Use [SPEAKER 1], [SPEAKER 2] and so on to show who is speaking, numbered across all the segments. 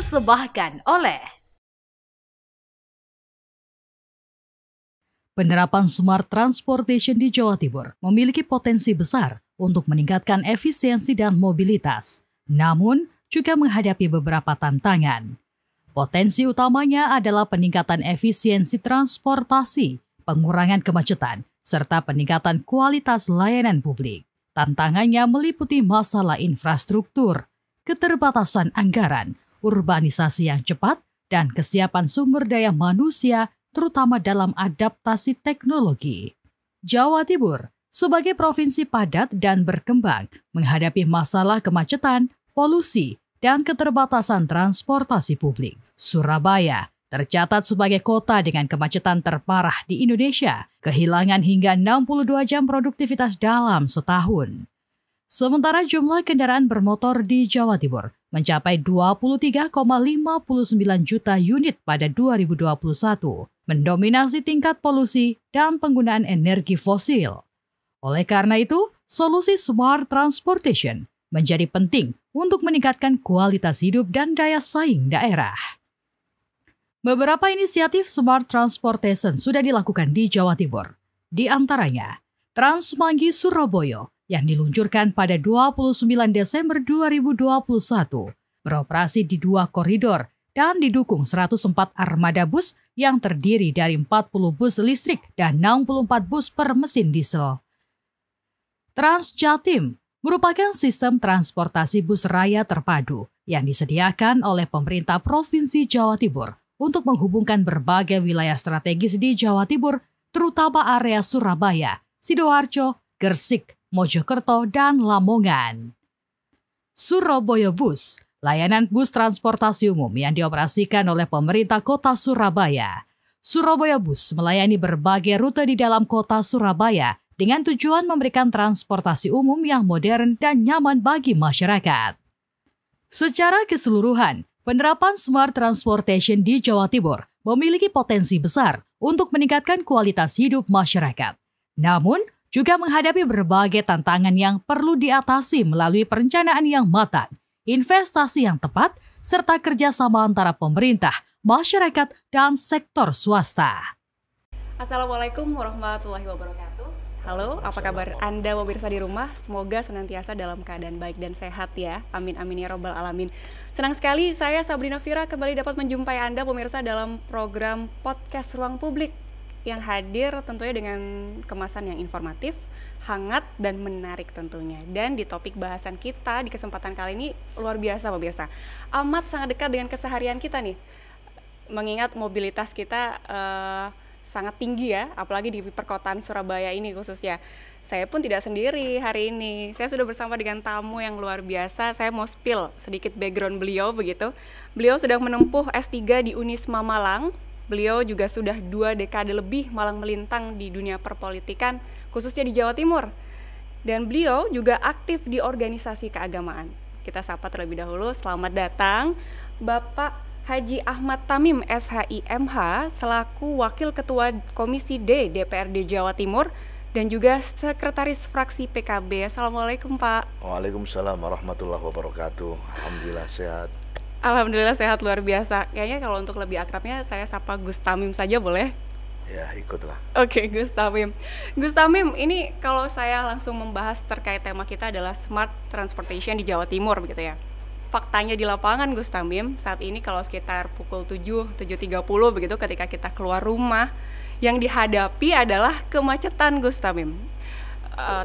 [SPEAKER 1] dipersembahkan oleh
[SPEAKER 2] penerapan Smart Transportation di Jawa Timur memiliki potensi besar untuk meningkatkan efisiensi dan mobilitas, namun juga menghadapi beberapa tantangan. Potensi utamanya adalah peningkatan efisiensi transportasi, pengurangan kemacetan, serta peningkatan kualitas layanan publik. Tantangannya meliputi masalah infrastruktur, keterbatasan anggaran, urbanisasi yang cepat, dan kesiapan sumber daya manusia, terutama dalam adaptasi teknologi. Jawa Timur, sebagai provinsi padat dan berkembang, menghadapi masalah kemacetan, polusi, dan keterbatasan transportasi publik. Surabaya tercatat sebagai kota dengan kemacetan terparah di Indonesia, kehilangan hingga 62 jam produktivitas dalam setahun. Sementara jumlah kendaraan bermotor di Jawa Timur mencapai 23,59 juta unit pada 2021, mendominasi tingkat polusi dan penggunaan energi fosil. Oleh karena itu, solusi Smart Transportation menjadi penting untuk meningkatkan kualitas hidup dan daya saing daerah. Beberapa inisiatif Smart Transportation sudah dilakukan di Jawa Timur. Di antaranya, Transmanggi Surabaya yang diluncurkan pada 29 Desember 2021, beroperasi di 2 koridor dan didukung 104 armada bus yang terdiri dari 40 bus listrik dan 64 bus per mesin diesel. Transjatim merupakan sistem transportasi bus raya terpadu yang disediakan oleh pemerintah Provinsi Jawa Timur untuk menghubungkan berbagai wilayah strategis di Jawa Timur, terutama area Surabaya, Sidoarjo, Gresik, Mojokerto, dan Lamongan. Surabaya Bus, layanan bus transportasi umum yang dioperasikan oleh pemerintah kota Surabaya. Surabaya Bus melayani berbagai rute di dalam kota Surabaya dengan tujuan memberikan transportasi umum yang modern dan nyaman bagi masyarakat. Secara keseluruhan, penerapan Smart Transportation di Jawa Timur memiliki potensi besar untuk meningkatkan kualitas hidup masyarakat. Namun, juga menghadapi berbagai tantangan yang perlu diatasi melalui perencanaan yang matang, investasi yang tepat, serta kerjasama antara pemerintah, masyarakat, dan sektor swasta.
[SPEAKER 3] Assalamualaikum warahmatullahi wabarakatuh. Halo, apa kabar Anda pemirsa di rumah? Semoga senantiasa dalam keadaan baik dan sehat ya. Amin amin ya robbal alamin. Senang sekali saya Sabrina Fira kembali dapat menjumpai Anda pemirsa dalam program podcast Ruang Publik yang hadir tentunya dengan kemasan yang informatif, hangat, dan menarik tentunya. Dan di topik bahasan kita di kesempatan kali ini luar biasa pemirsa. Amat sangat dekat dengan keseharian kita nih. Mengingat mobilitas kita sangat tinggi ya, apalagi di perkotaan Surabaya ini khususnya. Saya pun tidak sendiri hari ini. Saya sudah bersama dengan tamu yang luar biasa. Saya mau spill sedikit background beliau begitu. Beliau sedang menempuh S3 di Unisma Malang. Beliau juga sudah 2 dekade lebih malang melintang di dunia perpolitikan, khususnya di Jawa Timur. Dan beliau juga aktif di organisasi keagamaan. Kita sapa terlebih dahulu, selamat datang Bapak Haji Ahmad Tamim SHIMH selaku Wakil Ketua Komisi D DPRD Jawa Timur dan juga Sekretaris Fraksi PKB. Assalamualaikum Pak.
[SPEAKER 4] Waalaikumsalam warahmatullahi wabarakatuh. Alhamdulillah sehat.
[SPEAKER 3] Alhamdulillah sehat luar biasa. Kayaknya kalau untuk lebih akrabnya saya sapa Gus Tamim saja boleh?
[SPEAKER 4] Ya ikutlah.
[SPEAKER 3] Oke, Gus Tamim. Gus Tamim, ini kalau saya langsung membahas terkait tema kita adalah Smart Transportation di Jawa Timur begitu ya. Faktanya di lapangan Gus Tamim, saat ini kalau sekitar pukul 7.30 begitu ketika kita keluar rumah, yang dihadapi adalah kemacetan Gus Tamim.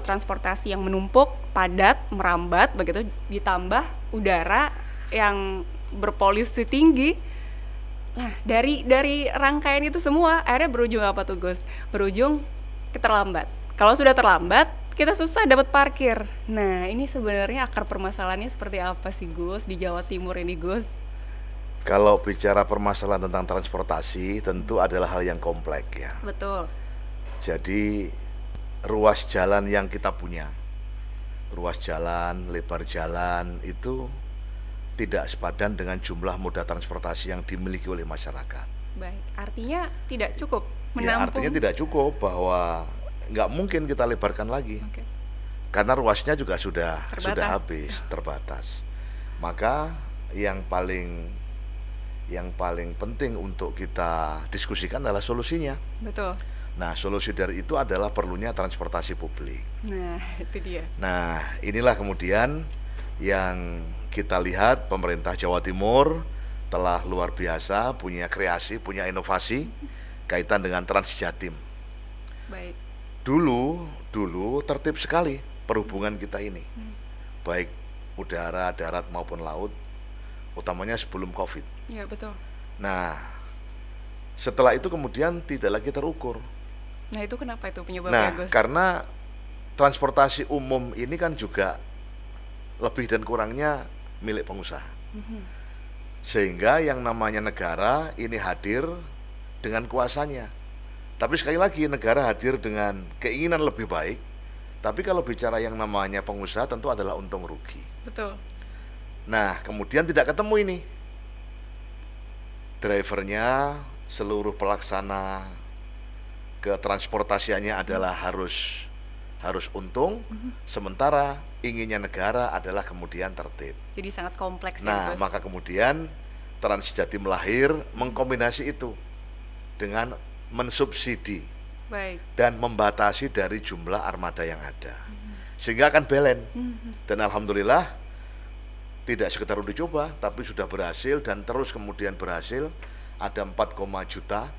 [SPEAKER 3] Transportasi yang menumpuk, padat, merambat begitu, ditambah udara yang berpolusi tinggi. Nah, dari rangkaian itu semua akhirnya berujung apa tuh Gus? Berujung keterlambat. Kalau sudah terlambat, kita susah dapat parkir. Nah, ini sebenarnya akar permasalahannya seperti apa sih Gus di Jawa Timur ini Gus?
[SPEAKER 4] Kalau bicara permasalahan tentang transportasi, tentu adalah hal yang kompleks ya.
[SPEAKER 3] Betul.
[SPEAKER 4] Jadi ruas jalan yang kita punya, ruas jalan, lebar jalan itu tidak sepadan dengan jumlah moda transportasi yang dimiliki oleh masyarakat.
[SPEAKER 3] Baik, artinya tidak cukup menampung.
[SPEAKER 4] Ya, artinya tidak cukup, bahwa nggak mungkin kita lebarkan lagi.
[SPEAKER 3] Oke.
[SPEAKER 4] Karena ruasnya juga sudah
[SPEAKER 3] Terbatas.
[SPEAKER 4] habis, terbatas. Maka yang paling yang paling penting untuk kita diskusikan adalah solusinya.
[SPEAKER 3] Betul.
[SPEAKER 4] Nah, solusi dari itu adalah perlunya transportasi publik.
[SPEAKER 3] Nah, itu dia.
[SPEAKER 4] Nah, inilah kemudian yang kita lihat pemerintah Jawa Timur telah luar biasa punya kreasi, punya inovasi kaitan dengan Transjatim.
[SPEAKER 3] Baik.
[SPEAKER 4] Dulu tertib sekali perhubungan kita ini, baik udara, darat maupun laut, utamanya sebelum COVID.
[SPEAKER 3] Ya, betul.
[SPEAKER 4] Nah, setelah itu kemudian tidak lagi terukur.
[SPEAKER 3] Nah, itu kenapa itu penyebabnya, Gus?
[SPEAKER 4] Karena transportasi umum ini kan juga lebih dan kurangnya milik pengusaha. Sehingga yang namanya negara ini hadir dengan kuasanya. Tapi sekali lagi negara hadir dengan keinginan lebih baik. Tapi kalau bicara yang namanya pengusaha tentu adalah untung rugi.
[SPEAKER 3] Betul.
[SPEAKER 4] Nah, kemudian tidak ketemu ini. Drivernya, seluruh pelaksana ketransportasiannya adalah harus untung, sementara inginnya negara adalah kemudian tertib.
[SPEAKER 3] Jadi sangat kompleks ya,
[SPEAKER 4] Nah,
[SPEAKER 3] Gus.
[SPEAKER 4] maka kemudian Transjatim lahir mengkombinasi itu dengan mensubsidi
[SPEAKER 3] Baik.
[SPEAKER 4] dan membatasi dari jumlah armada yang ada, sehingga akan balance. Dan alhamdulillah tidak sekedar udah coba, tapi sudah berhasil dan terus kemudian berhasil. Ada 4, juta.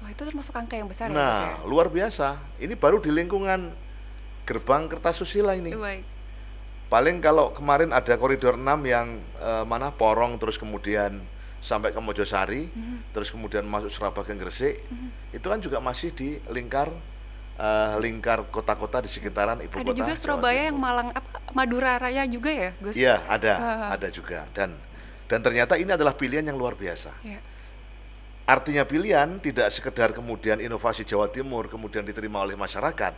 [SPEAKER 3] Wah, itu termasuk angka yang besar ya, Gus ya?
[SPEAKER 4] Nah, luar biasa. Ini baru di lingkungan gerbang Kertasusila ini.
[SPEAKER 3] Baik.
[SPEAKER 4] Paling kalau kemarin ada koridor 6 yang Porong terus kemudian sampai ke Mojosari, terus kemudian masuk Surabaya Gresik, itu kan juga masih di lingkar kota-kota di sekitaran ibu kota.
[SPEAKER 3] Ada juga Surabaya yang Malang Madura Raya juga ya, Gus?
[SPEAKER 4] Iya, ada juga. Dan ternyata ini adalah pilihan yang luar biasa.
[SPEAKER 3] Ya.
[SPEAKER 4] Artinya pilihan tidak sekedar kemudian inovasi Jawa Timur kemudian diterima oleh masyarakat,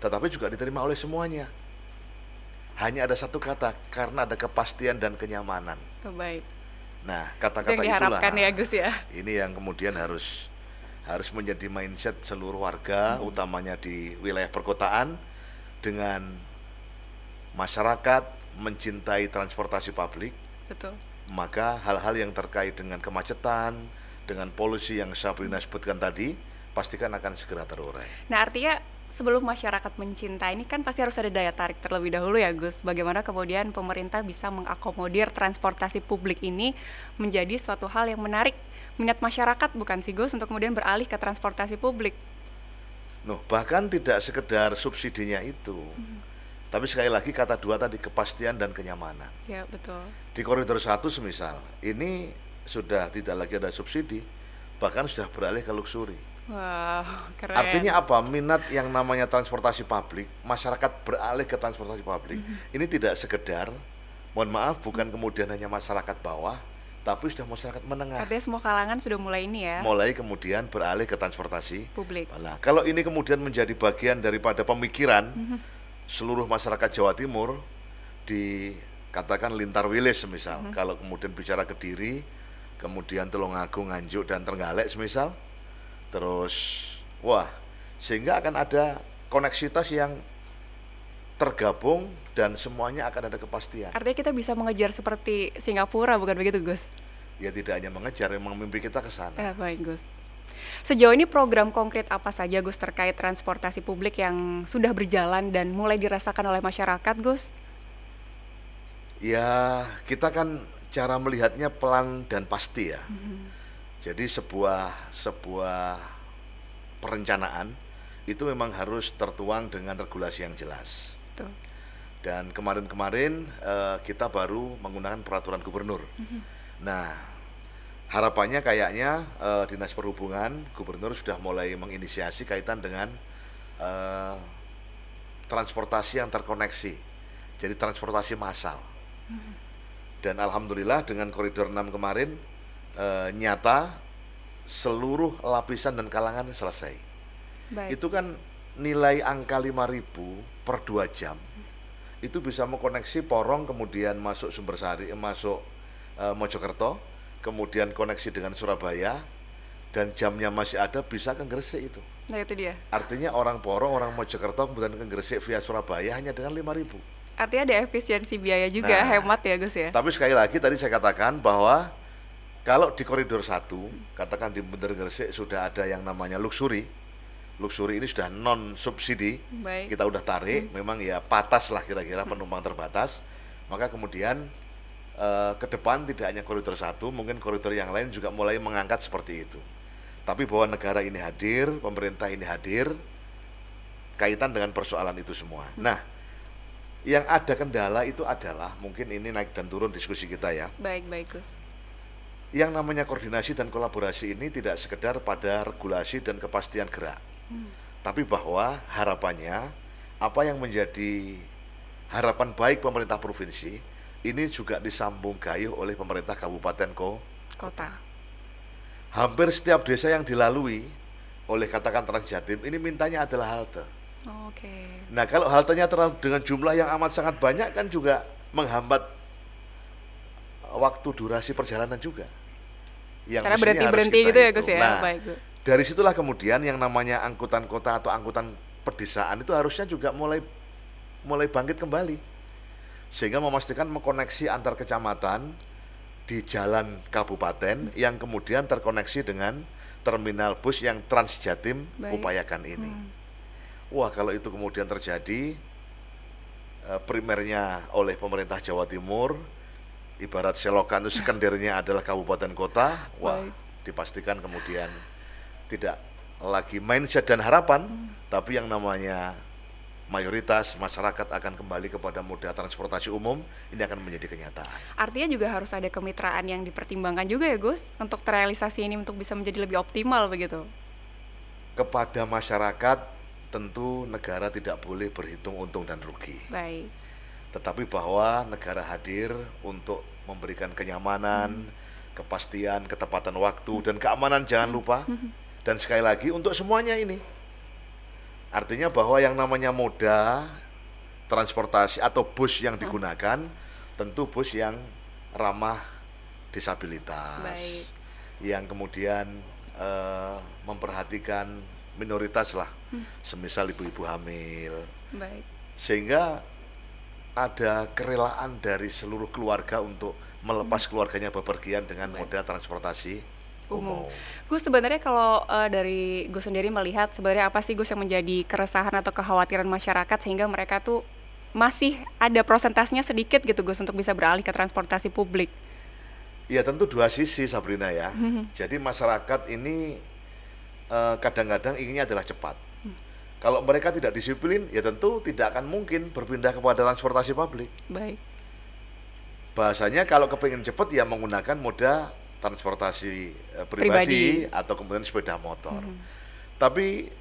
[SPEAKER 4] tetapi juga diterima oleh semuanya. Hanya ada satu kata, karena ada kepastian dan kenyamanan.
[SPEAKER 3] Oh, baik.
[SPEAKER 4] Nah,
[SPEAKER 3] Itu
[SPEAKER 4] kata-kata
[SPEAKER 3] yang diharapkan
[SPEAKER 4] itulah
[SPEAKER 3] ya, Gus ya.
[SPEAKER 4] ini yang kemudian harus menjadi mindset seluruh warga, utamanya di wilayah perkotaan, dengan masyarakat mencintai transportasi publik.
[SPEAKER 3] Betul.
[SPEAKER 4] Maka hal-hal yang terkait dengan kemacetan, dengan polusi yang Sabrina sebutkan tadi, pastikan akan segera terurai.
[SPEAKER 3] Nah, artinya sebelum masyarakat mencintai ini kan pasti harus ada daya tarik terlebih dahulu ya, Gus. Bagaimana kemudian pemerintah bisa mengakomodir transportasi publik ini menjadi suatu hal yang menarik minat masyarakat, bukan sih, Gus, untuk kemudian beralih ke transportasi publik?
[SPEAKER 4] Bahkan tidak sekedar subsidinya itu, tapi sekali lagi kata dua tadi, kepastian dan kenyamanan.
[SPEAKER 3] Ya, betul.
[SPEAKER 4] Di koridor 1 semisal, ini sudah tidak lagi ada subsidi, bahkan sudah beralih ke luxury.
[SPEAKER 3] Wow, keren.
[SPEAKER 4] Artinya apa? Minat yang namanya transportasi publik, masyarakat beralih ke transportasi publik, ini tidak sekedar, mohon maaf, bukan kemudian hanya masyarakat bawah, tapi sudah masyarakat menengah.
[SPEAKER 3] Artinya semua kalangan sudah mulai ini ya,
[SPEAKER 4] Mulai kemudian beralih ke transportasi
[SPEAKER 3] publik.
[SPEAKER 4] Nah, kalau ini kemudian menjadi bagian daripada pemikiran seluruh masyarakat Jawa Timur, dikatakan lintar wilis semisal, kalau kemudian bicara Kediri, kemudian Tulungagung, Nganjuk, dan Trenggalek semisal, terus sehingga akan ada koneksitas yang tergabung dan semuanya akan ada kepastian.
[SPEAKER 3] Artinya kita bisa mengejar seperti Singapura, bukan begitu, Gus?
[SPEAKER 4] Ya, tidak hanya mengejar, memang mimpi kita ke sana.
[SPEAKER 3] Baik, Gus. Sejauh ini program konkret apa saja, Gus, terkait transportasi publik yang sudah berjalan dan mulai dirasakan oleh masyarakat, Gus?
[SPEAKER 4] Ya, kita kan cara melihatnya pelan dan pasti ya. Jadi sebuah perencanaan itu memang harus tertuang dengan regulasi yang jelas.
[SPEAKER 3] Betul.
[SPEAKER 4] Dan kemarin-kemarin kita baru menggunakan peraturan gubernur. Nah, harapannya kayaknya Dinas Perhubungan, gubernur sudah mulai menginisiasi kaitan dengan transportasi yang terkoneksi. Jadi transportasi massal. Dan alhamdulillah dengan koridor 6 kemarin nyata seluruh lapisan dan kalangan selesai.
[SPEAKER 3] Baik.
[SPEAKER 4] Itu kan nilai angka 5.000 per 2 jam. Itu bisa mengkoneksi Porong, kemudian masuk Sumbersari, masuk Mojokerto, kemudian koneksi dengan Surabaya, dan jamnya masih ada, bisa ke Gresik itu.
[SPEAKER 3] Nah, itu dia.
[SPEAKER 4] Artinya orang Porong, orang Mojokerto, kemudian ke Gresik via Surabaya hanya dengan 5.000.
[SPEAKER 3] Artinya ada efisiensi biaya juga, hemat ya, Gus ya.
[SPEAKER 4] Tapi sekali lagi tadi saya katakan bahwa Kalau di koridor 1, katakan di Bener Gresik sudah ada yang namanya luxury. Luxury ini sudah non subsidi.
[SPEAKER 3] Baik.
[SPEAKER 4] Kita udah tarik, memang ya patas lah kira-kira penumpang terbatas. Maka kemudian ke depan tidak hanya koridor 1, mungkin koridor yang lain juga mulai mengangkat seperti itu. Tapi bahwa negara ini hadir, pemerintah ini hadir, kaitan dengan persoalan itu semua. Nah, yang ada kendala itu adalah, mungkin ini naik dan turun diskusi kita ya.
[SPEAKER 3] Baik, Gus.
[SPEAKER 4] Yang namanya koordinasi dan kolaborasi ini tidak sekedar pada regulasi dan kepastian gerak. Tapi bahwa harapannya, apa yang menjadi harapan baik pemerintah provinsi, ini juga disambung gayuh oleh pemerintah kabupaten
[SPEAKER 3] Kota.
[SPEAKER 4] Hampir setiap desa yang dilalui oleh katakan Trans Jatim, ini mintanya adalah halte.
[SPEAKER 3] Oke.
[SPEAKER 4] Nah, kalau haltenya dengan jumlah yang amat sangat banyak kan juga menghambat waktu durasi perjalanan juga.
[SPEAKER 3] Karena berhenti-berhenti gitu ya Gus ya.
[SPEAKER 4] Nah,
[SPEAKER 3] baik Gus.
[SPEAKER 4] Dari situlah kemudian yang namanya angkutan kota atau angkutan pedesaan itu harusnya juga mulai bangkit kembali. Sehingga memastikan mengkoneksi antar kecamatan di jalan kabupaten yang kemudian terkoneksi dengan terminal bus yang Trans Jatim upayakan ini. Wah, kalau itu kemudian terjadi, primernya oleh pemerintah Jawa Timur, ibarat selokan itu sekendernya adalah kabupaten kota, wah, dipastikan kemudian tidak lagi mindset dan harapan, tapi yang namanya mayoritas masyarakat akan kembali kepada moda transportasi umum, ini akan menjadi kenyataan.
[SPEAKER 3] Artinya juga harus ada kemitraan yang dipertimbangkan juga ya Gus, untuk terrealisasi ini untuk bisa menjadi lebih optimal begitu?
[SPEAKER 4] Kepada masyarakat, tentu negara tidak boleh berhitung untung dan rugi.
[SPEAKER 3] Baik.
[SPEAKER 4] Tetapi bahwa negara hadir untuk memberikan kenyamanan, kepastian, ketepatan waktu, dan keamanan jangan lupa. Dan sekali lagi untuk semuanya ini. Artinya bahwa yang namanya moda transportasi atau bus yang digunakan, tentu bus yang ramah disabilitas.
[SPEAKER 3] Baik.
[SPEAKER 4] Yang kemudian memperhatikan minoritas lah, semisal ibu-ibu hamil.
[SPEAKER 3] Baik.
[SPEAKER 4] Sehingga ada kerelaan dari seluruh keluarga untuk melepas keluarganya bepergian dengan moda transportasi umum.
[SPEAKER 3] Gus, sebenarnya kalau dari Gus sendiri melihat sebenarnya apa sih Gus yang menjadi keresahan atau kekhawatiran masyarakat sehingga mereka tuh masih ada prosentasenya sedikit gitu Gus untuk bisa beralih ke transportasi publik?
[SPEAKER 4] Ya tentu dua sisi Sabrina ya. Jadi masyarakat ini kadang-kadang inginnya adalah cepat. Kalau mereka tidak disiplin, ya tentu tidak akan mungkin berpindah kepada transportasi publik.
[SPEAKER 3] Baik.
[SPEAKER 4] Bahasanya kalau kepingin cepat ya menggunakan moda transportasi pribadi atau kemudian sepeda motor. Tapi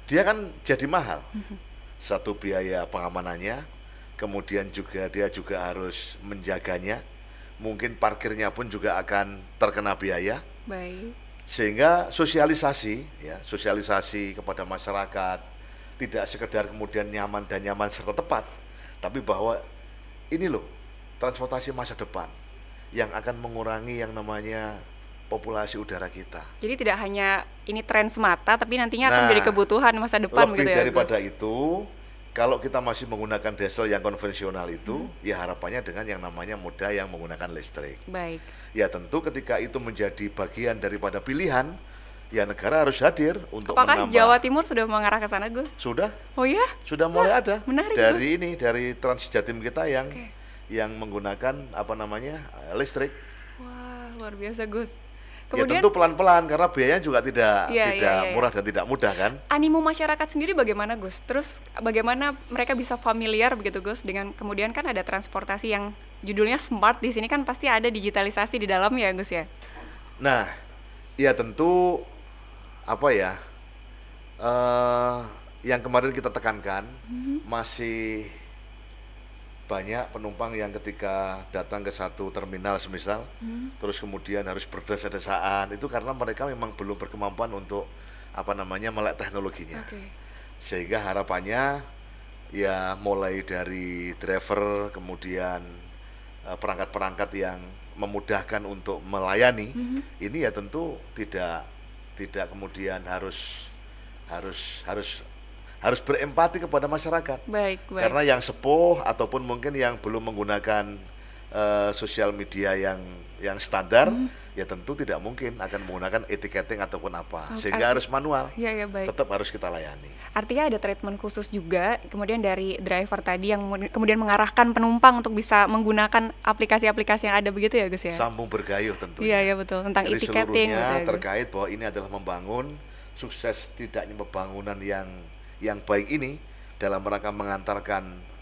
[SPEAKER 4] dia kan jadi mahal. Satu biaya pengamanannya, kemudian juga dia juga harus menjaganya. Mungkin parkirnya pun juga akan terkena biaya.
[SPEAKER 3] Baik.
[SPEAKER 4] Sehingga sosialisasi kepada masyarakat tidak sekedar kemudian nyaman serta tepat, tapi bahwa ini loh transportasi masa depan yang akan mengurangi yang namanya populasi udara kita. Jadi
[SPEAKER 3] tidak hanya ini tren semata, tapi nantinya akan menjadi kebutuhan masa depan
[SPEAKER 4] lebih
[SPEAKER 3] gitu ya.
[SPEAKER 4] Daripada itu, kalau kita masih menggunakan diesel yang konvensional itu, ya harapannya dengan yang namanya moda yang menggunakan listrik.
[SPEAKER 3] Baik.
[SPEAKER 4] Ya tentu ketika itu menjadi bagian daripada pilihan, ya negara harus hadir untuk
[SPEAKER 3] Apakah
[SPEAKER 4] menambah.
[SPEAKER 3] Jawa Timur sudah mengarah ke sana, Gus?
[SPEAKER 4] Sudah.
[SPEAKER 3] Oh ya?
[SPEAKER 4] Sudah mulai ada.
[SPEAKER 3] Menarik,
[SPEAKER 4] dari
[SPEAKER 3] Gus.
[SPEAKER 4] dari Trans Jatim kita yang menggunakan listrik.
[SPEAKER 3] Wah, luar biasa, Gus.
[SPEAKER 4] Ya
[SPEAKER 3] Kemudian,
[SPEAKER 4] tentu pelan-pelan karena biayanya juga tidak
[SPEAKER 3] iya.
[SPEAKER 4] murah dan tidak mudah kan.
[SPEAKER 3] Animo masyarakat sendiri bagaimana, Gus? Terus bagaimana mereka bisa familiar begitu, Gus, dengan kemudian kan ada transportasi yang judulnya smart, di sini kan pasti ada digitalisasi di dalam ya, Gus ya.
[SPEAKER 4] Nah, ya tentu yang kemarin kita tekankan masih banyak penumpang yang ketika datang ke satu terminal semisal terus kemudian harus berdesa-desaan, itu karena mereka memang belum berkemampuan untuk melek teknologinya. Sehingga harapannya ya mulai dari driver kemudian perangkat-perangkat yang memudahkan untuk melayani ini ya tentu tidak kemudian harus berempati kepada masyarakat.
[SPEAKER 3] Baik.
[SPEAKER 4] Karena yang sepuh ataupun mungkin yang belum menggunakan sosial media yang standar, ya tentu tidak mungkin akan menggunakan etiketing ataupun apa, sehingga harus manual.
[SPEAKER 3] Iya, baik.
[SPEAKER 4] Tetap harus kita layani.
[SPEAKER 3] Artinya ada treatment khusus juga, kemudian dari driver tadi yang kemudian mengarahkan penumpang untuk bisa menggunakan aplikasi-aplikasi yang ada begitu ya Gus ya?
[SPEAKER 4] Sambung bergayuh tentunya.
[SPEAKER 3] Iya betul, tentang
[SPEAKER 4] Jadi
[SPEAKER 3] etiketing gitu
[SPEAKER 4] seluruhnya
[SPEAKER 3] ya Gus.
[SPEAKER 4] terkait bahwa ini adalah membangun sukses tidaknya pembangunan yang baik ini dalam rangka mengantarkan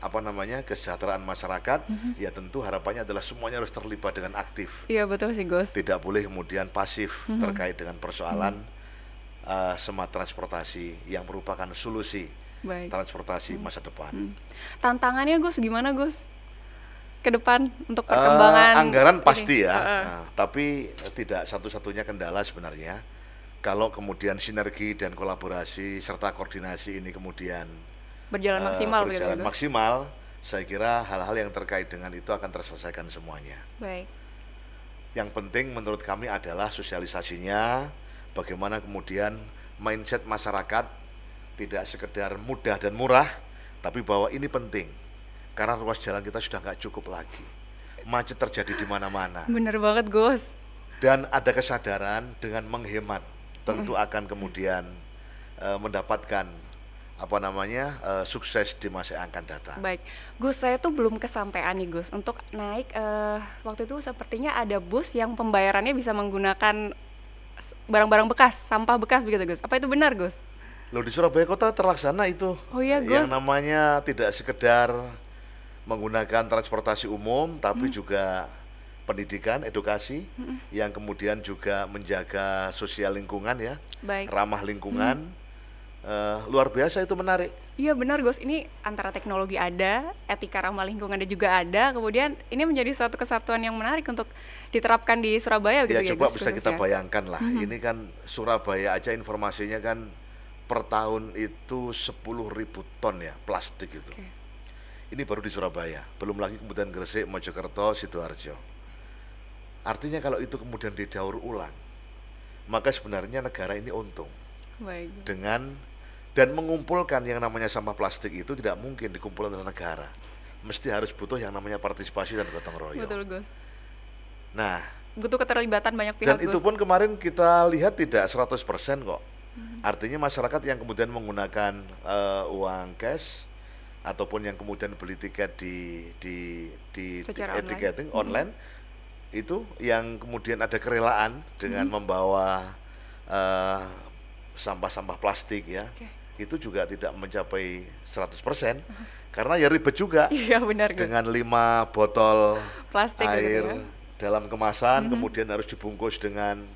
[SPEAKER 4] kesejahteraan masyarakat, ya tentu harapannya adalah semuanya harus terlibat dengan aktif.
[SPEAKER 3] Iya betul sih Gus.
[SPEAKER 4] Tidak boleh kemudian pasif terkait dengan persoalan smart transportasi yang merupakan solusi transportasi masa depan.
[SPEAKER 3] Tantangannya Gus gimana Gus? Ke depan untuk perkembangan
[SPEAKER 4] anggaran pasti ya, tapi tidak satu-satunya kendala sebenarnya. Kalau kemudian sinergi dan kolaborasi serta koordinasi ini kemudian
[SPEAKER 3] berjalan
[SPEAKER 4] maksimal, saya kira hal-hal yang terkait dengan itu akan terselesaikan semuanya.
[SPEAKER 3] Baik.
[SPEAKER 4] Yang penting menurut kami adalah sosialisasinya, bagaimana kemudian mindset masyarakat tidak sekedar mudah dan murah, tapi bahwa ini penting karena ruas jalan kita sudah nggak cukup lagi, macet terjadi di mana-mana.
[SPEAKER 3] Bener banget Gus.
[SPEAKER 4] Dan ada kesadaran dengan menghemat tentu akan kemudian mendapatkan sukses di masa yang akan datang.
[SPEAKER 3] Baik, Gus, saya tuh belum kesampaian nih Gus untuk naik waktu itu sepertinya ada bus yang pembayarannya bisa menggunakan barang-barang bekas, sampah bekas begitu Gus. Apa itu benar Gus?
[SPEAKER 4] Loh, di Surabaya Kota terlaksana itu.
[SPEAKER 3] Oh iya Gus.
[SPEAKER 4] Yang namanya tidak sekedar menggunakan transportasi umum, tapi juga pendidikan, edukasi, yang kemudian juga menjaga sosial lingkungan ya, ramah lingkungan. Luar biasa, itu menarik.
[SPEAKER 3] Iya benar Gus, ini antara teknologi ada, etika ramah lingkungan juga ada, kemudian ini menjadi suatu kesatuan yang menarik untuk diterapkan di Surabaya gitu ya
[SPEAKER 4] coba
[SPEAKER 3] Gus,
[SPEAKER 4] bisa kita bayangkan lah, ini kan Surabaya aja informasinya kan per tahun itu 10.000 ton ya plastik itu. Ini baru di Surabaya, belum lagi kemudian Gresik, Mojokerto, Sidoarjo. Artinya kalau itu kemudian didaur ulang, maka sebenarnya negara ini untung. Dan mengumpulkan yang namanya sampah plastik itu tidak mungkin dikumpulkan oleh negara, mesti harus butuh yang namanya partisipasi dan gotong royong.
[SPEAKER 3] Betul Gus.
[SPEAKER 4] Nah,
[SPEAKER 3] butuh keterlibatan banyak pihak.
[SPEAKER 4] Dan itu pun kemarin kita lihat tidak 100% kok. Artinya masyarakat yang kemudian menggunakan uang cash ataupun yang kemudian beli tiket di etiketing online, itu yang kemudian ada kerelaan dengan membawa sampah-sampah plastik ya. Itu juga tidak mencapai 100%, karena ya ribet juga.
[SPEAKER 3] Iya benar
[SPEAKER 4] dengan 5 botol
[SPEAKER 3] plastik
[SPEAKER 4] air
[SPEAKER 3] gitu ya,
[SPEAKER 4] dalam kemasan, kemudian harus dibungkus dengan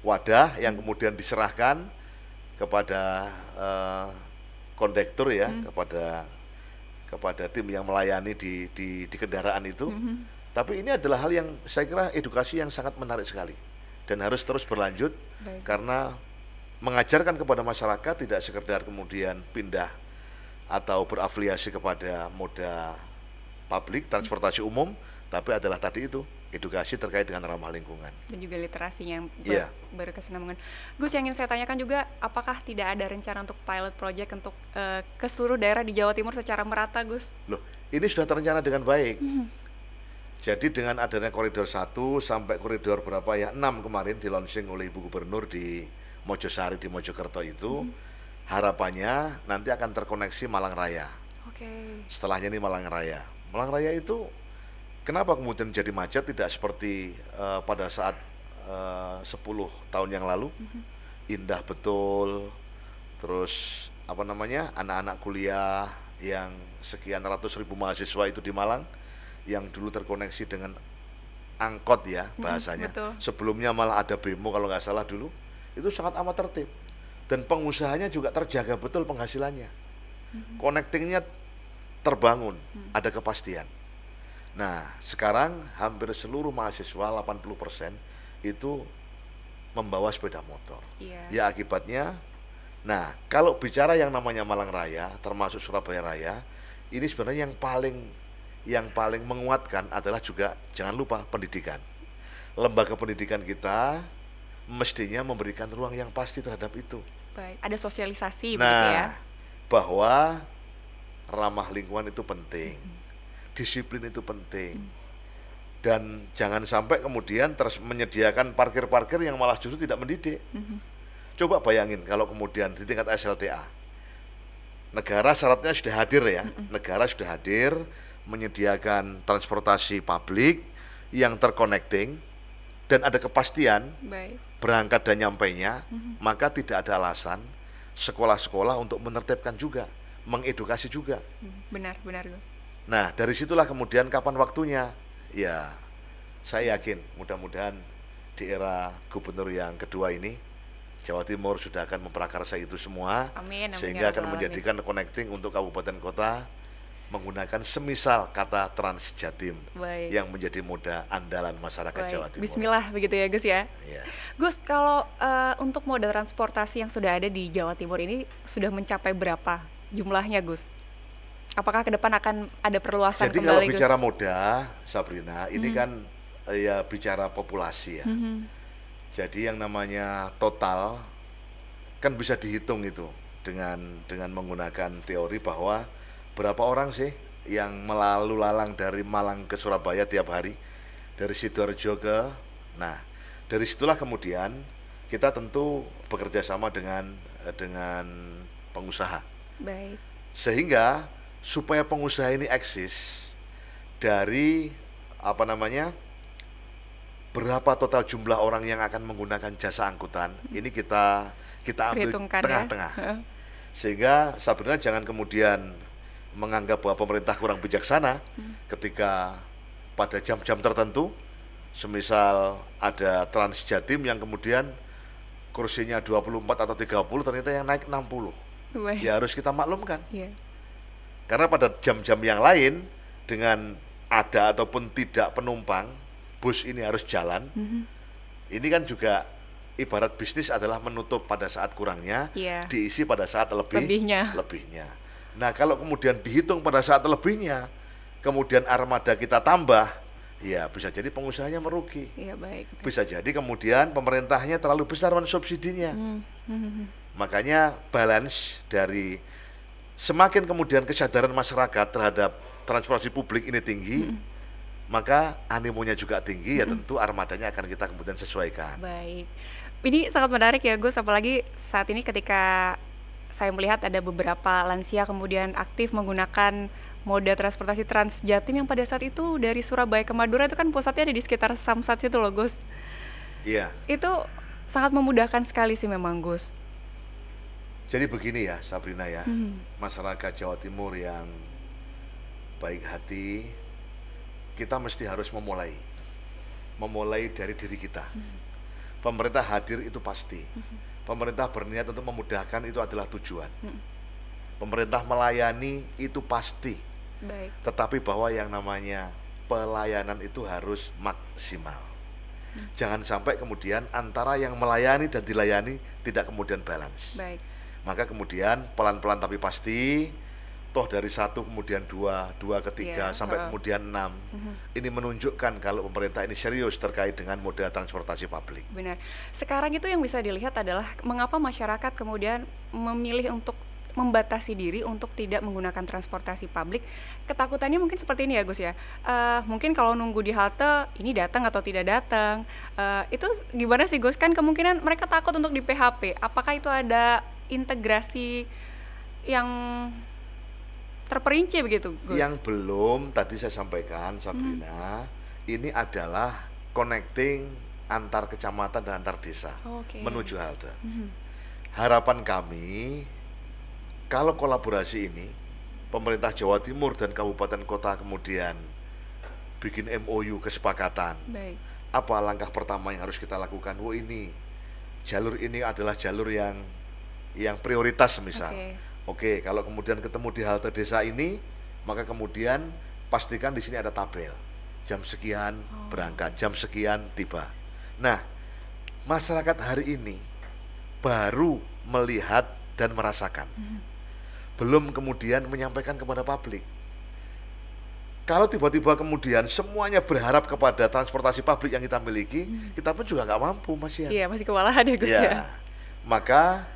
[SPEAKER 4] wadah yang kemudian diserahkan kepada kondektur ya, kepada tim yang melayani di kendaraan itu. Tapi ini adalah hal yang saya kira edukasi yang sangat menarik sekali dan harus terus berlanjut. Karena mengajarkan kepada masyarakat tidak sekedar kemudian pindah atau berafiliasi kepada moda publik, transportasi umum, tapi adalah tadi itu, edukasi terkait dengan ramah lingkungan.
[SPEAKER 3] Dan juga literasi yang berkesinambungan. Gus, yang ingin saya tanyakan juga, apakah tidak ada rencana untuk pilot project untuk ke seluruh daerah di Jawa Timur secara merata Gus?
[SPEAKER 4] Loh, ini sudah terencana dengan baik. Jadi dengan adanya koridor 1 sampai koridor berapa ya, 6 kemarin di launching oleh Ibu Gubernur di Mojosari di Mojokerto itu, harapannya nanti akan terkoneksi Malang Raya. Setelahnya ini Malang Raya. Malang Raya itu kenapa kemudian jadi macet, tidak seperti pada saat 10 tahun yang lalu. Indah betul. Terus anak-anak kuliah yang sekian ratus ribu mahasiswa itu di Malang, yang dulu terkoneksi dengan angkot ya bahasanya. Sebelumnya malah ada bemo kalau nggak salah dulu. Itu sangat amat tertib, dan pengusahanya juga terjaga betul penghasilannya. Connectingnya terbangun, ada kepastian. Nah, sekarang hampir seluruh mahasiswa 80% itu membawa sepeda motor. Ya akibatnya, nah kalau bicara yang namanya Malang Raya, termasuk Surabaya Raya, ini sebenarnya yang paling menguatkan adalah juga jangan lupa pendidikan. Lembaga pendidikan kita mestinya memberikan ruang yang pasti terhadap itu.
[SPEAKER 3] Ada sosialisasi begitu ya.
[SPEAKER 4] Bahwa ramah lingkungan itu penting, disiplin itu penting. Dan jangan sampai kemudian terus menyediakan parkir-parkir yang malah justru tidak mendidik. Coba bayangin kalau kemudian di tingkat SLTA, negara syaratnya sudah hadir ya, negara sudah hadir menyediakan transportasi publik yang terconnecting dan ada kepastian berangkat dan nyampainya, maka tidak ada alasan sekolah-sekolah untuk menertibkan juga, mengedukasi juga.
[SPEAKER 3] Benar, Gus.
[SPEAKER 4] Nah, dari situlah kemudian kapan waktunya? Ya, saya yakin mudah-mudahan di era gubernur yang kedua ini, Jawa Timur sudah akan memprakarsa itu semua,
[SPEAKER 3] amin,
[SPEAKER 4] sehingga akan menjadikan connecting untuk kabupaten kota menggunakan semisal kata Trans Jatim yang menjadi moda andalan masyarakat Jawa Timur.
[SPEAKER 3] Bismillah begitu ya Gus ya.
[SPEAKER 4] Yeah.
[SPEAKER 3] Gus, kalau untuk moda transportasi yang sudah ada di Jawa Timur ini sudah mencapai berapa jumlahnya Gus? Apakah ke depan akan ada perluasan
[SPEAKER 4] Jadi
[SPEAKER 3] kembali Gus?
[SPEAKER 4] Jadi kalau bicara moda, Sabrina, ini kan ya bicara populasi ya. Jadi yang namanya total kan bisa dihitung itu dengan menggunakan teori bahwa berapa orang sih yang melalu lalang dari Malang ke Surabaya tiap hari, dari Sidoarjo ke, nah dari situlah kemudian kita tentu bekerja sama dengan pengusaha.
[SPEAKER 3] Baik.
[SPEAKER 4] Sehingga supaya pengusaha ini eksis, dari berapa total jumlah orang yang akan menggunakan jasa angkutan, ini kita ambil tengah-tengah. Ya? Sehingga sebenarnya jangan kemudian menganggap bahwa pemerintah kurang bijaksana ketika pada jam-jam tertentu, semisal ada Trans Jatim yang kemudian kursinya 24 atau 30 ternyata yang naik 60. Ya harus kita maklumkan. Karena pada jam-jam yang lain dengan ada ataupun tidak penumpang, bus ini harus jalan. Ini kan juga ibarat bisnis adalah menutup pada saat kurangnya, diisi pada saat lebihnya. Nah, kalau kemudian dihitung pada saat lebihnya, kemudian armada kita tambah, ya bisa jadi pengusahanya merugi.
[SPEAKER 3] Iya, baik.
[SPEAKER 4] Bisa jadi kemudian pemerintahnya terlalu besar mensubsidinya. Makanya balance dari semakin kemudian kesadaran masyarakat terhadap transportasi publik ini tinggi, maka animonya juga tinggi, ya tentu armadanya akan kita kemudian sesuaikan.
[SPEAKER 3] Baik. Ini sangat menarik ya Gus, apalagi saat ini ketika saya melihat ada beberapa lansia kemudian aktif menggunakan moda transportasi Trans Jatim yang pada saat itu dari Surabaya ke Madura itu kan pusatnya ada di sekitar Samsat itu loh Gus.
[SPEAKER 4] Iya.
[SPEAKER 3] Itu sangat memudahkan sekali sih memang Gus.
[SPEAKER 4] Jadi begini ya Sabrina ya, masyarakat Jawa Timur yang baik hati, kita mesti harus memulai dari diri kita. Pemerintah hadir itu pasti. Pemerintah berniat untuk memudahkan itu adalah tujuan. Pemerintah melayani itu pasti.
[SPEAKER 3] Baik.
[SPEAKER 4] Tetapi bahwa yang namanya pelayanan itu harus maksimal. Jangan sampai kemudian antara yang melayani dan dilayani tidak kemudian balance.
[SPEAKER 3] Baik.
[SPEAKER 4] Maka kemudian pelan-pelan tapi pasti, toh dari 1 kemudian 2 ke 3 sampai kemudian 6. Ini menunjukkan kalau pemerintah ini serius terkait dengan moda transportasi publik.
[SPEAKER 3] Benar. Sekarang itu yang bisa dilihat adalah mengapa masyarakat kemudian memilih untuk membatasi diri untuk tidak menggunakan transportasi publik. Ketakutannya mungkin seperti ini ya Gus ya. Mungkin kalau nunggu di halte ini datang atau tidak datang. Itu gimana sih Gus? Kan kemungkinan mereka takut untuk di PHP. Apakah itu ada integrasi yang terperinci begitu Gus?
[SPEAKER 4] Yang belum tadi saya sampaikan Sabrina, ini adalah connecting antar kecamatan dan antar desa menuju halte. Harapan kami kalau kolaborasi ini pemerintah Jawa Timur dan kabupaten kota kemudian bikin MOU kesepakatan.
[SPEAKER 3] Baik.
[SPEAKER 4] Apa langkah pertama yang harus kita lakukan? Ini jalur ini adalah jalur yang prioritas misal. Oke, kalau kemudian ketemu di halte desa ini, maka kemudian pastikan di sini ada tabel. Jam sekian berangkat, jam sekian tiba. Nah, masyarakat hari ini baru melihat dan merasakan. Belum kemudian menyampaikan kepada publik. Kalau tiba-tiba kemudian semuanya berharap kepada transportasi publik yang kita miliki, kita pun juga nggak mampu, Mas Yan.
[SPEAKER 3] Iya, masih kewalahan ya Gus ya.
[SPEAKER 4] Maka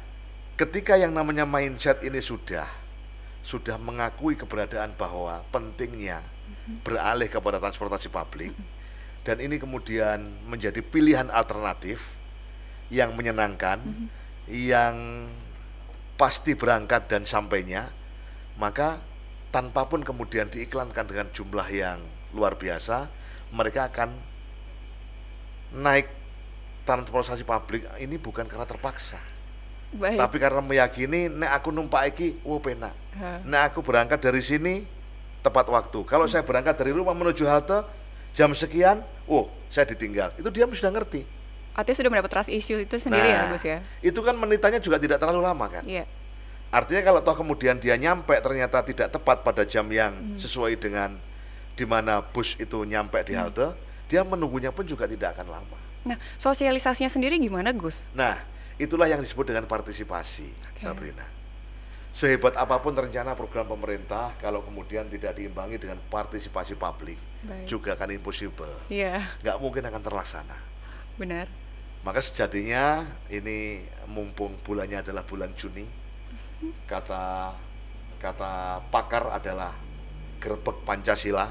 [SPEAKER 4] ketika yang namanya mindset ini sudah mengakui keberadaan bahwa pentingnya beralih kepada transportasi publik, dan ini kemudian menjadi pilihan alternatif yang menyenangkan, yang pasti berangkat dan sampainya, maka tanpa pun kemudian diiklankan dengan jumlah yang luar biasa, mereka akan naik transportasi publik ini bukan karena terpaksa.
[SPEAKER 3] Baik.
[SPEAKER 4] Tapi karena meyakini, nek aku numpak iki, penak. Nek aku berangkat dari sini, tepat waktu. Kalau saya berangkat dari rumah menuju halte, jam sekian, saya ditinggal. Itu dia sudah ngerti.
[SPEAKER 3] Artinya sudah mendapat trust issue itu sendiri ya Gus ya?
[SPEAKER 4] Itu kan menitanya juga tidak terlalu lama kan?
[SPEAKER 3] Iya.
[SPEAKER 4] Artinya kalau toh kemudian dia nyampe ternyata tidak tepat pada jam yang sesuai dengan di mana bus itu nyampe di halte, dia menunggunya pun juga tidak akan lama.
[SPEAKER 3] Nah, sosialisasinya sendiri gimana Gus?
[SPEAKER 4] Nah, itulah yang disebut dengan partisipasi, Sabrina. Sehebat apapun rencana program pemerintah, kalau kemudian tidak diimbangi dengan partisipasi publik, juga akan impossible.
[SPEAKER 3] Iya.
[SPEAKER 4] Nggak mungkin akan terlaksana.
[SPEAKER 3] Benar.
[SPEAKER 4] Maka sejatinya ini mumpung bulannya adalah bulan Juni, kata pakar adalah gerbek Pancasila.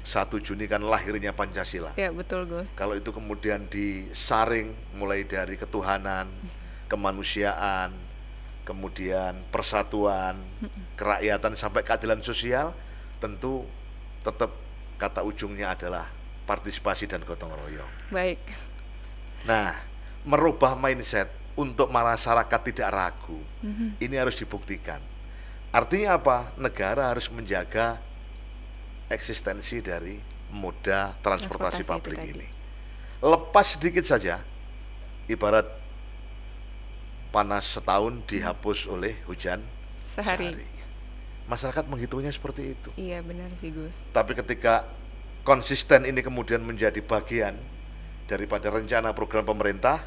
[SPEAKER 4] 1 Juni kan lahirnya Pancasila.
[SPEAKER 3] Ya betul Gus.
[SPEAKER 4] Kalau itu kemudian disaring mulai dari ketuhanan, kemanusiaan, kemudian persatuan, kerakyatan sampai keadilan sosial, tentu tetap kata ujungnya adalah partisipasi dan gotong royong.
[SPEAKER 3] Baik.
[SPEAKER 4] Nah, merubah mindset untuk masyarakat tidak ragu, ini harus dibuktikan. Artinya apa? Negara harus menjaga eksistensi dari moda transportasi publik ini. Lepas sedikit saja, ibarat panas setahun dihapus oleh hujan sehari. Masyarakat menghitungnya seperti itu.
[SPEAKER 3] Iya benar sih Gus.
[SPEAKER 4] Tapi ketika konsisten ini kemudian menjadi bagian daripada rencana program pemerintah,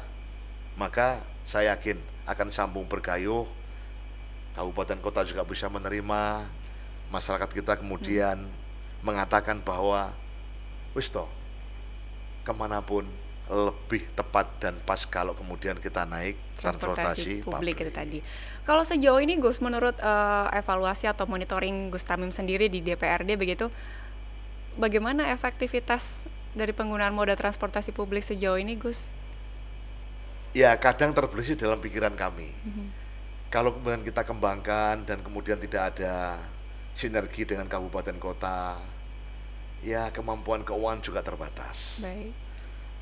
[SPEAKER 4] maka saya yakin akan sambung bergayuh, kabupaten kota juga bisa menerima, masyarakat kita kemudian mengatakan bahwa wis toh, kemanapun lebih tepat dan pas kalau kemudian kita naik transportasi publik
[SPEAKER 3] itu tadi. Kalau sejauh ini Gus, menurut evaluasi atau monitoring Gus Tamim sendiri di DPRD begitu, bagaimana efektivitas dari penggunaan moda transportasi publik sejauh ini Gus?
[SPEAKER 4] Ya kadang terbersih dalam pikiran kami. Kalau kemudian kita kembangkan dan kemudian tidak ada sinergi dengan kabupaten kota, ya kemampuan keuangan juga terbatas.
[SPEAKER 3] Baik.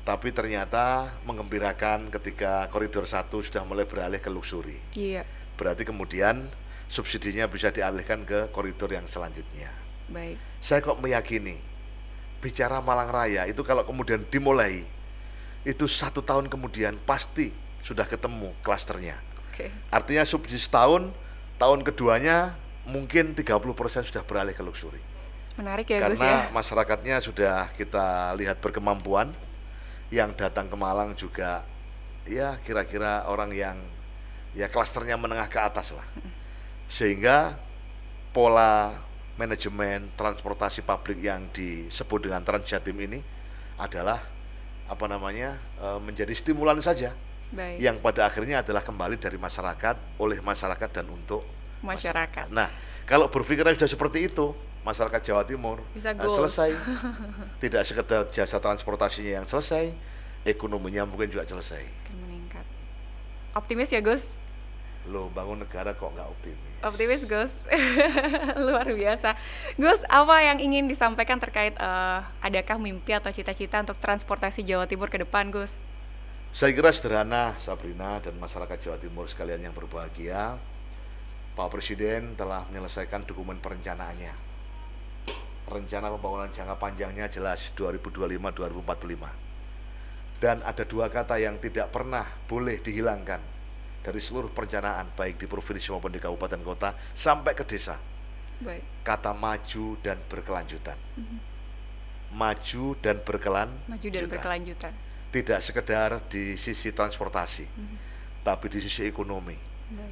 [SPEAKER 4] Tapi ternyata menggembirakan ketika koridor 1 sudah mulai beralih ke luxury.
[SPEAKER 3] Iya.
[SPEAKER 4] Berarti kemudian subsidinya bisa dialihkan ke koridor yang selanjutnya.
[SPEAKER 3] Baik.
[SPEAKER 4] Saya kok meyakini bicara Malang Raya itu kalau kemudian dimulai, itu 1 tahun kemudian pasti sudah ketemu klasternya. Artinya subsidi setahun, tahun keduanya mungkin 30% sudah beralih ke luxury.
[SPEAKER 3] Menarik ya Gus ya.
[SPEAKER 4] Karena masyarakatnya sudah kita lihat berkemampuan, yang datang ke Malang juga ya kira-kira orang yang ya klasternya menengah ke atas lah. Sehingga pola manajemen transportasi publik yang disebut dengan Transjatim ini adalah menjadi stimulan saja.
[SPEAKER 3] Baik.
[SPEAKER 4] Yang pada akhirnya adalah kembali dari masyarakat, oleh masyarakat dan untuk masyarakat. Nah, kalau berpikiran sudah seperti itu, masyarakat Jawa Timur selesai. Tidak sekedar jasa transportasinya yang selesai, ekonominya mungkin juga selesai.
[SPEAKER 3] Akan meningkat. Optimis ya Gus?
[SPEAKER 4] Loh, bangun negara kok nggak optimis?
[SPEAKER 3] Optimis Gus. Luar biasa. Gus, apa yang ingin disampaikan terkait adakah mimpi atau cita-cita untuk transportasi Jawa Timur ke depan Gus?
[SPEAKER 4] Saya kira sederhana, Sabrina dan masyarakat Jawa Timur sekalian yang berbahagia. Pak Presiden telah menyelesaikan dokumen perencanaannya. Rencana pembangunan jangka panjangnya jelas 2025-2045. Dan ada 2 kata yang tidak pernah boleh dihilangkan dari seluruh perencanaan, baik di provinsi maupun di kabupaten kota sampai ke desa.
[SPEAKER 3] Baik.
[SPEAKER 4] Kata maju dan berkelanjutan. Maju dan berkelanjutan. Tidak sekedar di sisi transportasi, tapi di sisi ekonomi,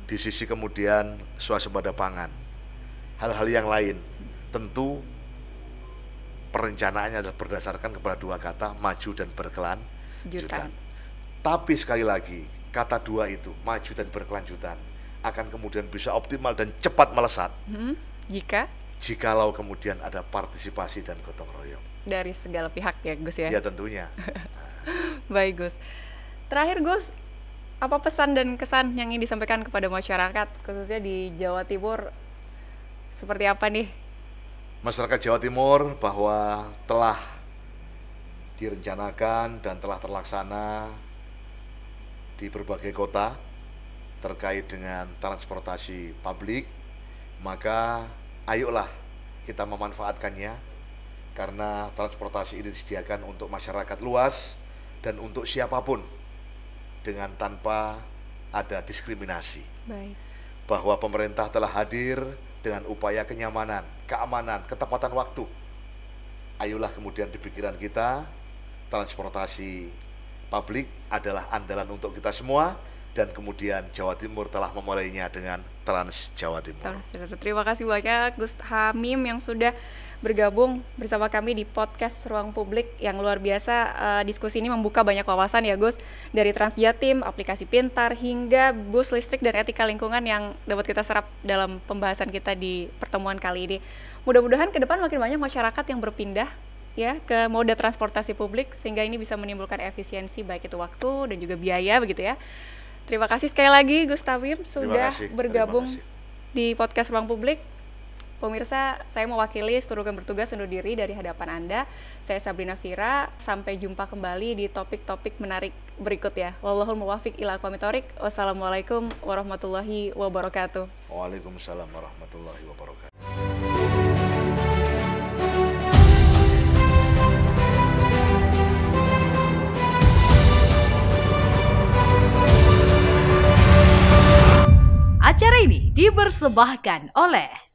[SPEAKER 4] di sisi kemudian swasembada pangan, hal-hal yang lain. Tentu perencanaannya adalah berdasarkan kepada 2 kata, maju dan berkelanjutan. Tapi sekali lagi, kata 2 itu, maju dan berkelanjutan, akan kemudian bisa optimal dan cepat melesat jikalau kemudian ada partisipasi dan gotong royong.
[SPEAKER 3] Dari segala pihak ya Gus ya?
[SPEAKER 4] Ya tentunya.
[SPEAKER 3] Baik Gus. Terakhir Gus, apa pesan dan kesan yang ingin disampaikan kepada masyarakat, khususnya di Jawa Timur, seperti apa nih?
[SPEAKER 4] Masyarakat Jawa Timur bahwa telah direncanakan dan telah terlaksana di berbagai kota terkait dengan transportasi publik, maka ayolah kita memanfaatkannya, karena transportasi ini disediakan untuk masyarakat luas dan untuk siapapun dengan tanpa ada diskriminasi.
[SPEAKER 3] Baik.
[SPEAKER 4] Bahwa pemerintah telah hadir dengan upaya kenyamanan, keamanan, ketepatan waktu. Ayolah kemudian di pikiran kita, transportasi publik adalah andalan untuk kita semua, dan kemudian Jawa Timur telah memulainya dengan Trans Jawa Timur.
[SPEAKER 3] Terima kasih banyak Gus Hamim yang sudah bergabung bersama kami di podcast Ruang Publik yang luar biasa. Diskusi ini membuka banyak wawasan ya Gus, dari Trans Jatim, aplikasi pintar, hingga bus listrik dan etika lingkungan yang dapat kita serap dalam pembahasan kita di pertemuan kali ini. Mudah-mudahan ke depan makin banyak masyarakat yang berpindah ya ke moda transportasi publik, sehingga ini bisa menimbulkan efisiensi baik itu waktu dan juga biaya begitu ya. Terima kasih sekali lagi Gus Hamim sudah bergabung di podcast Ruang Publik. Pemirsa, saya mewakili seluruh rekan bertugas undur diri dari hadapan Anda. Saya Sabrina Fira, sampai jumpa kembali di topik-topik menarik berikut ya. Wallahul muwaffiq ila aqwamit thoriq. Wassalamualaikum warahmatullahi wabarakatuh.
[SPEAKER 4] Waalaikumsalam warahmatullahi wabarakatuh.
[SPEAKER 2] Acara ini dipersembahkan oleh